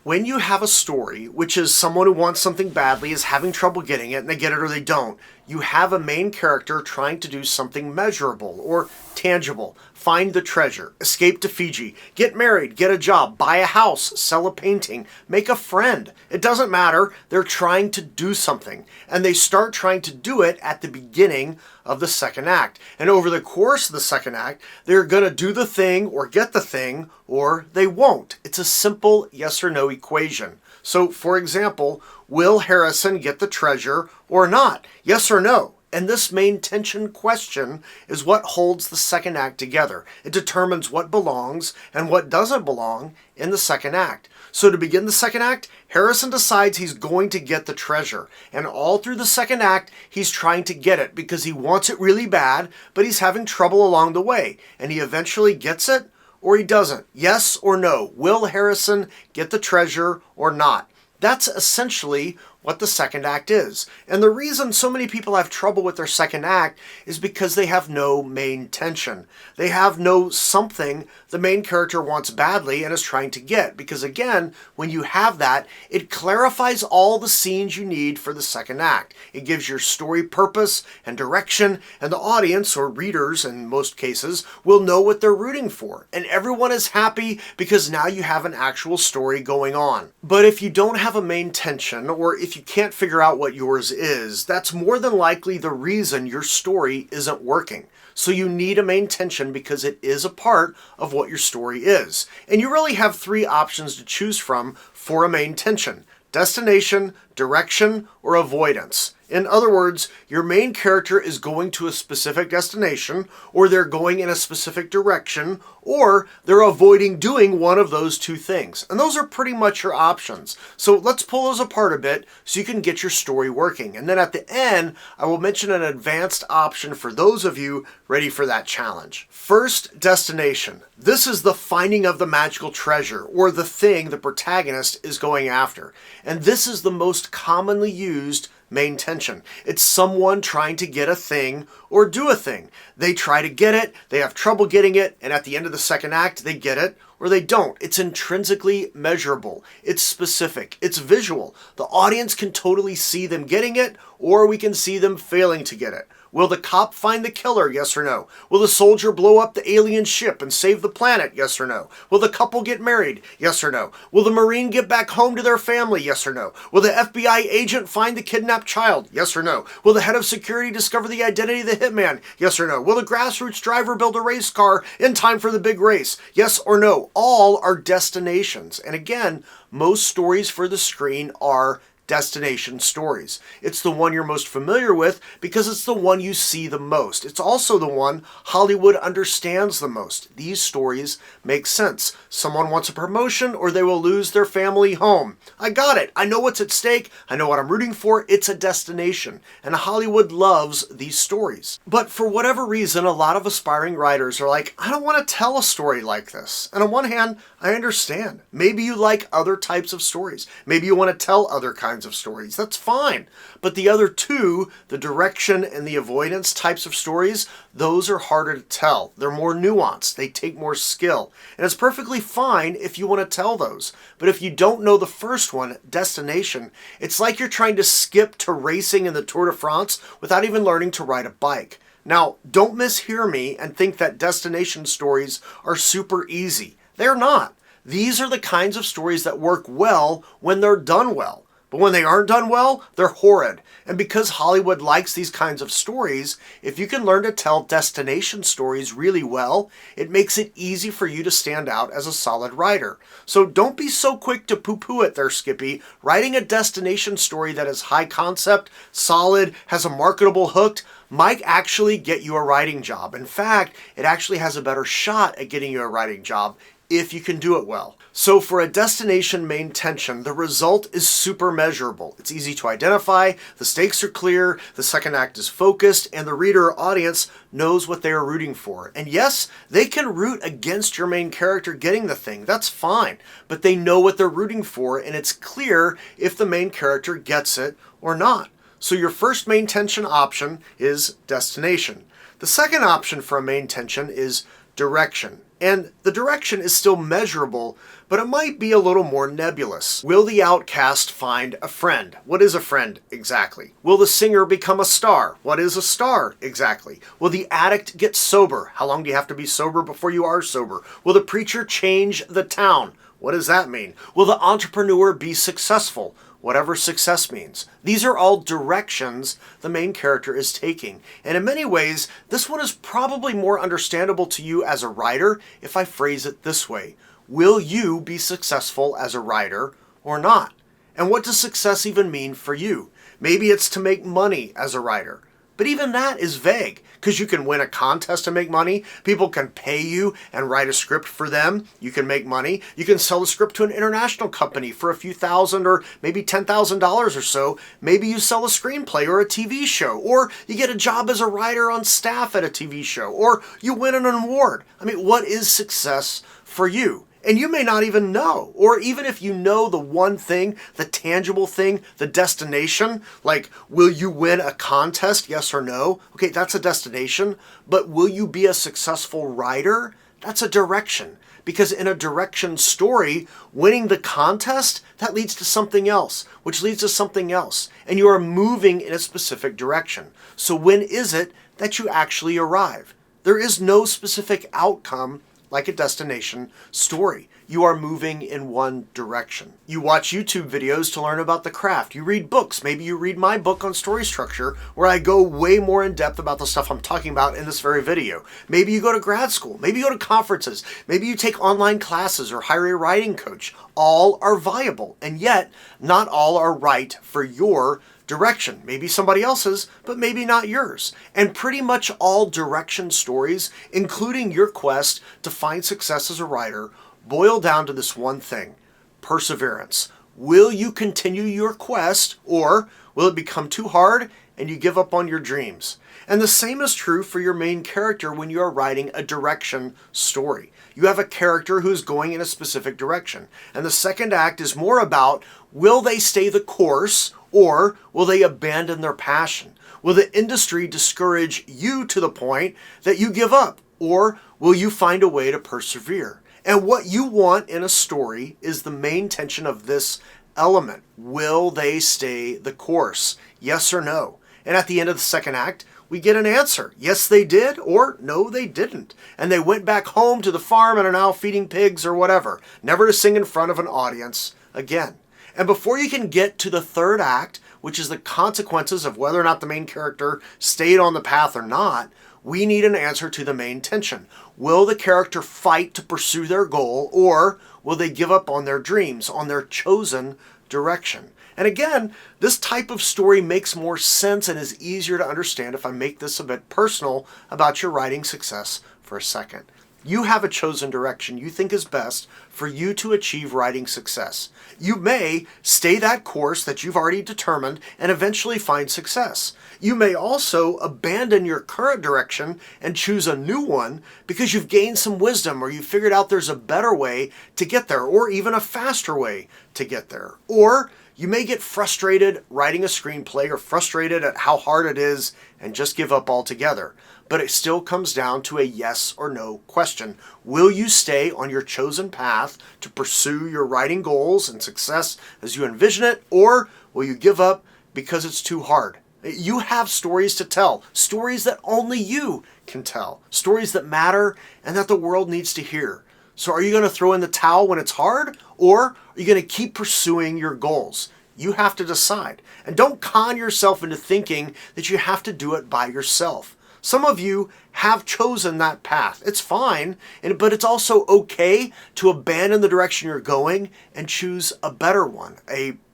When you have a story, which is someone who wants something badly, is having trouble getting it, and they get it or they don't, you have a main character trying to do something measurable or tangible. Find the treasure, escape to Fiji, get married, get a job, buy a house, sell a painting, make a friend. It doesn't matter. They're trying to do something. And they start trying to do it at the beginning of the second act. And over the course of the second act, they're going to do the thing or get the thing, or they won't. It's a simple yes or no equation. So, for example, will Harrison get the treasure or not? Yes or no? And this main tension question is what holds the second act together. It determines what belongs and what doesn't belong in the second act. So to begin the second act, Harrison decides he's going to get the treasure. And all through the second act, he's trying to get it because he wants it really bad, but he's having trouble along the way. And he eventually gets it or he doesn't. Yes or no? Will Harrison get the treasure or not? That's essentially what the second act is. And the reason so many people have trouble with their second act is because they have no main tension. They have no something the main character wants badly and is trying to get. Because again, when you have that, it clarifies all the scenes you need for the second act. It gives your story purpose and direction, and the audience, or readers in most cases, will know what they're rooting for. And everyone is happy because now you have an actual story going on. But if you don't have a main tension, or if you can't figure out what yours is, that's more than likely the reason your story isn't working. So you need a main tension because it is a part of what your story is. And you really have three options to choose from for a main tension: destination, direction, or avoidance. In other words, your main character is going to a specific destination, or they're going in a specific direction, or they're avoiding doing one of those two things. And those are pretty much your options. So let's pull those apart a bit so you can get your story working. And then at the end, I will mention an advanced option for those of you ready for that challenge. First, destination. This is the finding of the magical treasure, or the thing the protagonist is going after. And this is the most commonly used main tension. It's someone trying to get a thing or do a thing. They try to get it, they have trouble getting it, and at the end of the second act, they get it or they don't. It's intrinsically measurable. It's specific. It's visual. The audience can totally see them getting it, or we can see them failing to get it. Will the cop find the killer? Yes or no? Will the soldier blow up the alien ship and save the planet? Yes or no? Will the couple get married? Yes or no? Will the Marine get back home to their family? Yes or no? Will the FBI agent find the kidnapped child? Yes or no? Will the head of security discover the identity of the hitman? Yes or no? Will the grassroots driver build a race car in time for the big race? Yes or no? All are destinations. And again, most stories for the screen are destination stories. It's the one you're most familiar with because it's the one you see the most. It's also the one Hollywood understands the most. These stories make sense. Someone wants a promotion or they will lose their family home. I got it. I know what's at stake. I know what I'm rooting for. It's a destination. And Hollywood loves these stories. But for whatever reason, a lot of aspiring writers are like, I don't want to tell a story like this. And on one hand, I understand. Maybe you like other types of stories. Maybe you want to tell other kinds of stories. That's fine. But the other two, the direction and the avoidance types of stories, those are harder to tell. They're more nuanced. They take more skill. And it's perfectly fine if you want to tell those. But if you don't know the first one, destination, it's like you're trying to skip to racing in the Tour de France without even learning to ride a bike. Now, don't mishear me and think that destination stories are super easy. They're not. These are the kinds of stories that work well when they're done well. But when they aren't done well, they're horrid. And because Hollywood likes these kinds of stories, if you can learn to tell destination stories really well, it makes it easy for you to stand out as a solid writer. So don't be so quick to poo-poo it there, Skippy. Writing a destination story that is high concept, solid, has a marketable hook, might actually get you a writing job. In fact, it actually has a better shot at getting you a writing job if you can do it well. So for a destination main tension, the result is super measurable. It's easy to identify, the stakes are clear, the second act is focused, and the reader or audience knows what they are rooting for. And yes, they can root against your main character getting the thing. That's fine. But they know what they're rooting for, and it's clear if the main character gets it or not. So your first main tension option is destination. The second option for a main tension is direction. And the direction is still measurable, but it might be a little more nebulous. Will the outcast find a friend? What is a friend exactly? Will the singer become a star? What is a star exactly? Will the addict get sober? How long do you have to be sober before you are sober? Will the preacher change the town? What does that mean? Will the entrepreneur be successful? Whatever success means. These are all directions the main character is taking. And in many ways, this one is probably more understandable to you as a writer if I phrase it this way. Will you be successful as a writer or not? And what does success even mean for you? Maybe it's to make money as a writer. But even that is vague, because you can win a contest and make money. People can pay you and write a script for them. You can make money. You can sell a script to an international company for a few thousand or maybe $10,000 or so. Maybe you sell a screenplay or a TV show, or you get a job as a writer on staff at a TV show, or you win an award. I mean, what is success for you? And you may not even know. Or even if you know the one thing, the tangible thing, the destination, like will you win a contest, yes or no? Okay, that's a destination. But will you be a successful writer? That's a direction. Because in a direction story, winning the contest, that leads to something else, which leads to something else. And you are moving in a specific direction. So when is it that you actually arrive? There is no specific outcome like a destination story. You are moving in one direction. You watch YouTube videos to learn about the craft. You read books. Maybe you read my book on story structure, where I go way more in depth about the stuff I'm talking about in this very video. Maybe you go to grad school. Maybe you go to conferences. Maybe you take online classes or hire a writing coach. All are viable, and yet not all are right for your direction. Maybe somebody else's, but maybe not yours. And pretty much all direction stories, including your quest to find success as a writer, boil down to this one thing: perseverance. Will you continue your quest, or will it become too hard and you give up on your dreams? And the same is true for your main character when you are writing a direction story. You have a character who's going in a specific direction. And the second act is more about, will they stay the course, or will they abandon their passion? Will the industry discourage you to the point that you give up? Or will you find a way to persevere? And what you want in a story is the main tension of this element. Will they stay the course? Yes or no? And at the end of the second act, we get an answer. Yes, they did, or no, they didn't. And they went back home to the farm and are now feeding pigs or whatever, never to sing in front of an audience again. And before you can get to the third act, which is the consequences of whether or not the main character stayed on the path or not, we need an answer to the main tension. Will the character fight to pursue their goal, or will they give up on their dreams, on their chosen direction? And again, this type of story makes more sense and is easier to understand if I make this a bit personal about your writing success for a second. You have a chosen direction you think is best for you to achieve writing success. You may stay that course that you've already determined and eventually find success. You may also abandon your current direction and choose a new one because you've gained some wisdom, or you figured out there's a better way to get there, or even a faster way to get there. Or you may get frustrated writing a screenplay, or frustrated at how hard it is and just give up altogether. But it still comes down to a yes or no question. Will you stay on your chosen path to pursue your writing goals and success as you envision it, or will you give up because it's too hard? You have stories to tell, stories that only you can tell, stories that matter and that the world needs to hear. So are you going to throw in the towel when it's hard, or are you going to keep pursuing your goals? You have to decide. And don't con yourself into thinking that you have to do it by yourself. Some of you have chosen that path. It's fine, but it's also okay to abandon the direction you're going and choose a better one,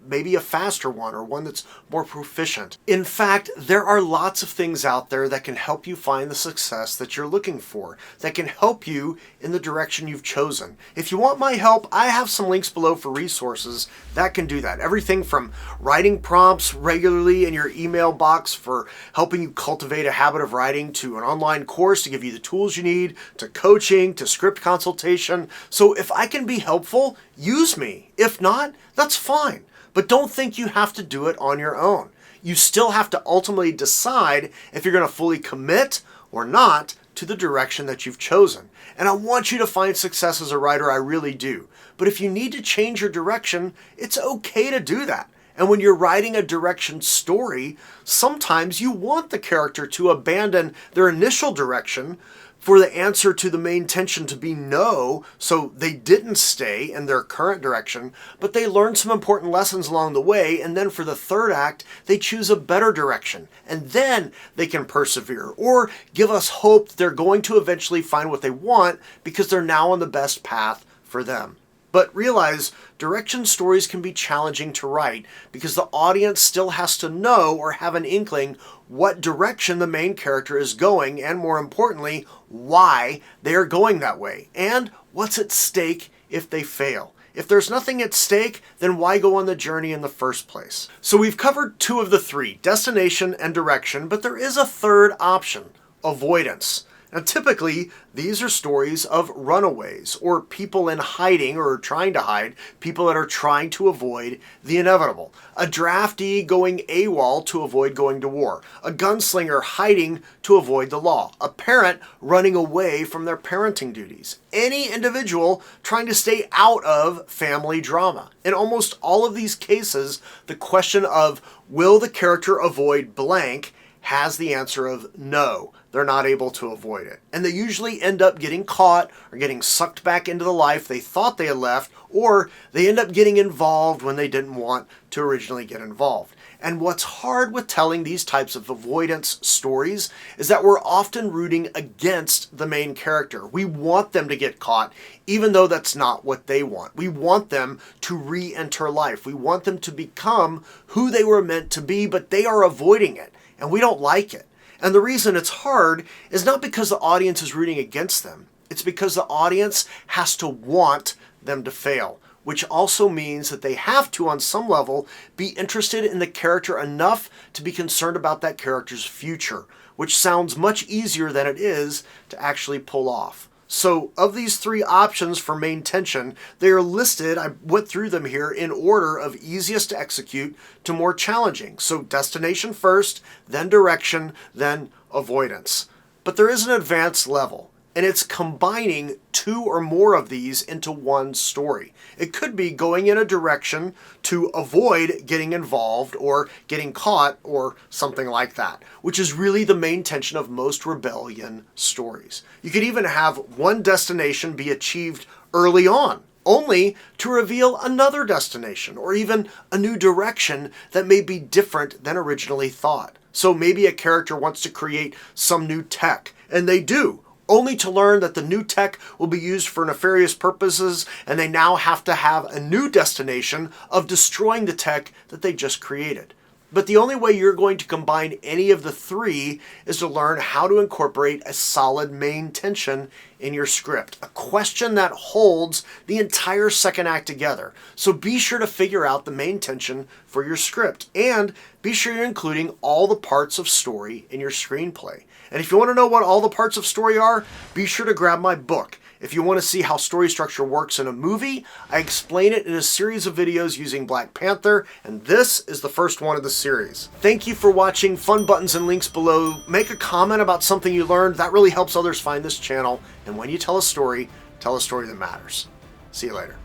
maybe a faster one, or one that's more proficient. In fact, there are lots of things out there that can help you find the success that you're looking for, that can help you in the direction you've chosen. If you want my help, I have some links below for resources that can do that. Everything from writing prompts regularly in your email box for helping you cultivate a habit of writing, to an online course to give you the tools you need, to coaching, to script consultation. So if I can be helpful, use me. If not, that's fine. But don't think you have to do it on your own. You still have to ultimately decide if you're going to fully commit or not to the direction that you've chosen. And I want you to find success as a writer, I really do. But if you need to change your direction, it's okay to do that. And when you're writing a direction story, sometimes you want the character to abandon their initial direction for the answer to the main tension to be no, so they didn't stay in their current direction, but they learned some important lessons along the way, and then for the third act, they choose a better direction, and then they can persevere, or give us hope that they're going to eventually find what they want because they're now on the best path for them. But realize direction stories can be challenging to write because the audience still has to know or have an inkling what direction the main character is going, and more importantly, why they are going that way, and what's at stake if they fail. If there's nothing at stake, then why go on the journey in the first place? So we've covered two of the three, destination and direction, but there is a third option, avoidance. Now, typically, these are stories of runaways or people in hiding or trying to hide, people that are trying to avoid the inevitable. A draftee going AWOL to avoid going to war. A gunslinger hiding to avoid the law. A parent running away from their parenting duties. Any individual trying to stay out of family drama. In almost all of these cases, the question of will the character avoid blank has the answer of no. They're not able to avoid it. And they usually end up getting caught or getting sucked back into the life they thought they had left, or they end up getting involved when they didn't want to originally get involved. And what's hard with telling these types of avoidance stories is that we're often rooting against the main character. We want them to get caught, even though that's not what they want. We want them to re-enter life. We want them to become who they were meant to be, but they are avoiding it, and we don't like it. And the reason it's hard is not because the audience is rooting against them. It's because the audience has to want them to fail, which also means that they have to, on some level, be interested in the character enough to be concerned about that character's future, which sounds much easier than it is to actually pull off. So of these three options for main tension, they are listed, I went through them here in order of easiest to execute to more challenging. So destination first, then direction, then avoidance. But there is an advanced level, and it's combining two or more of these into one story. It could be going in a direction to avoid getting involved or getting caught or something like that, which is really the main tension of most rebellion stories. You could even have one destination be achieved early on, only to reveal another destination or even a new direction that may be different than originally thought. So maybe a character wants to create some new tech, and they do, only to learn that the new tech will be used for nefarious purposes, and they now have to have a new destination of destroying the tech that they just created. But the only way you're going to combine any of the three is to learn how to incorporate a solid main tension in your script, a question that holds the entire second act together. So be sure to figure out the main tension for your script, and be sure you're including all the parts of story in your screenplay. And if you want to know what all the parts of story are, be sure to grab my book. If you want to see how story structure works in a movie, I explain it in a series of videos using Black Panther, and this is the first one of the series. Thank you for watching. Fun buttons and links below. Make a comment about something you learned. That really helps others find this channel. And when you tell a story that matters. See you later.